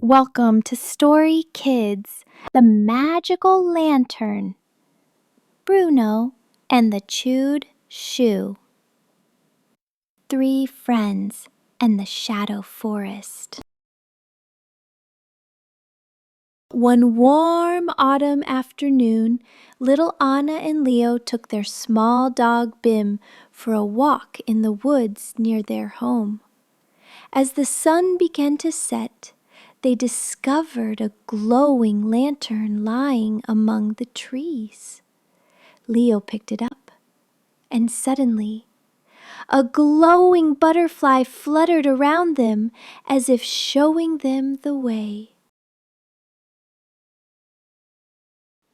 Welcome to Story Kids, The Magical Lantern, Bruno and the Chewed Shoe. 3 Friends and the Shadow Forest. One warm autumn afternoon, little Anna and Leo took their small dog Bim for a walk in the woods near their home. As the sun began to set, they discovered a glowing lantern lying among the trees. Leo picked it up, and suddenly, a glowing butterfly fluttered around them as if showing them the way.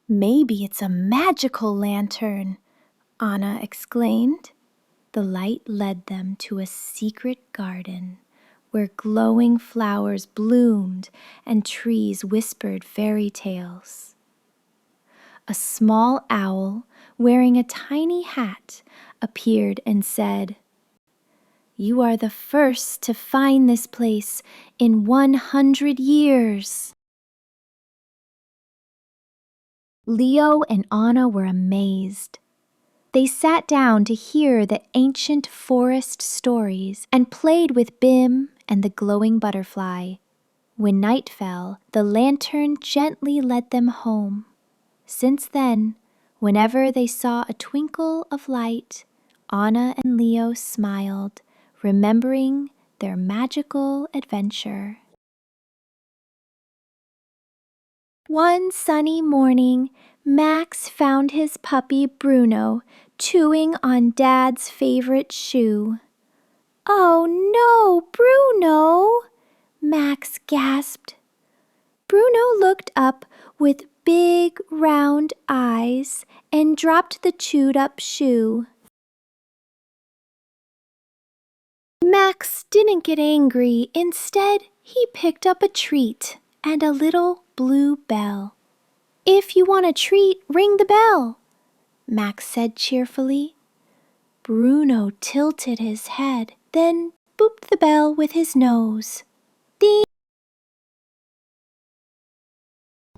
"Maybe it's a magical lantern," Anna exclaimed. The light led them to a secret garden where glowing flowers bloomed and trees whispered fairy tales. A small owl wearing a tiny hat appeared and said, "You are the first to find this place in 100 years." Leo and Anna were amazed. They sat down to hear the ancient forest stories and played with Bim and the glowing butterfly. When night fell, the lantern gently led them home. Since then, whenever they saw a twinkle of light, Anna and Leo smiled, remembering their magical adventure. One sunny morning, Max found his puppy Bruno chewing on Dad's favorite shoe. "Oh no, Bruno!" Max gasped. Bruno looked up with big round eyes and dropped the chewed-up shoe. Max didn't get angry. Instead, he picked up a treat and a little blue bell. "If you want a treat, ring the bell," Max said cheerfully. Bruno tilted his head, then booped the bell with his nose. Ding!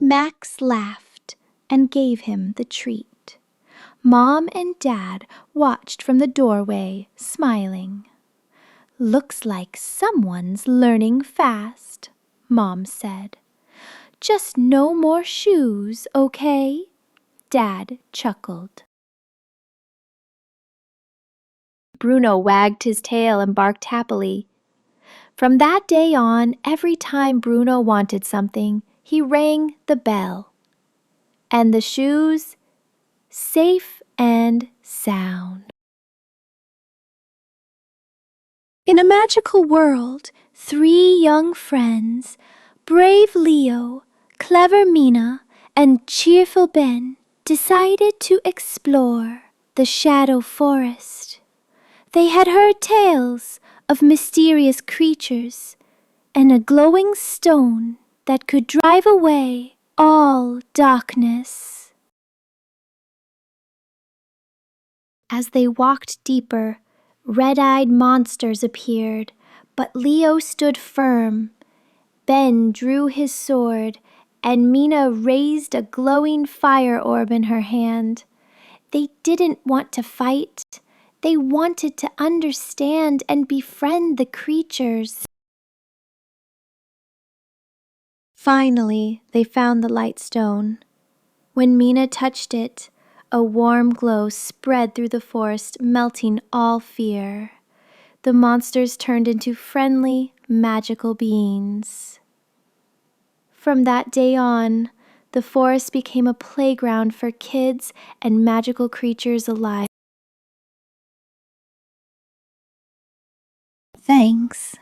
Max laughed and gave him the treat. Mom and Dad watched from the doorway, smiling. "Looks like someone's learning fast," Mom said. "Just no more shoes, okay?" Dad chuckled. Bruno wagged his tail and barked happily. From that day on, every time Bruno wanted something, he rang the bell. And the shoes, safe and sound. In a magical world, 3 young friends, brave Leo, clever Mina, and cheerful Ben, decided to explore the Shadow Forest. They had heard tales of mysterious creatures and a glowing stone that could drive away all darkness. As they walked deeper, red-eyed monsters appeared, but Leo stood firm. Ben drew his sword, and Mina raised a glowing fire orb in her hand. They didn't want to fight. They wanted to understand and befriend the creatures. Finally, they found the light stone. When Mina touched it, a warm glow spread through the forest, melting all fear. The monsters turned into friendly, magical beings. From that day on, the forest became a playground for kids and magical creatures alike. Thanks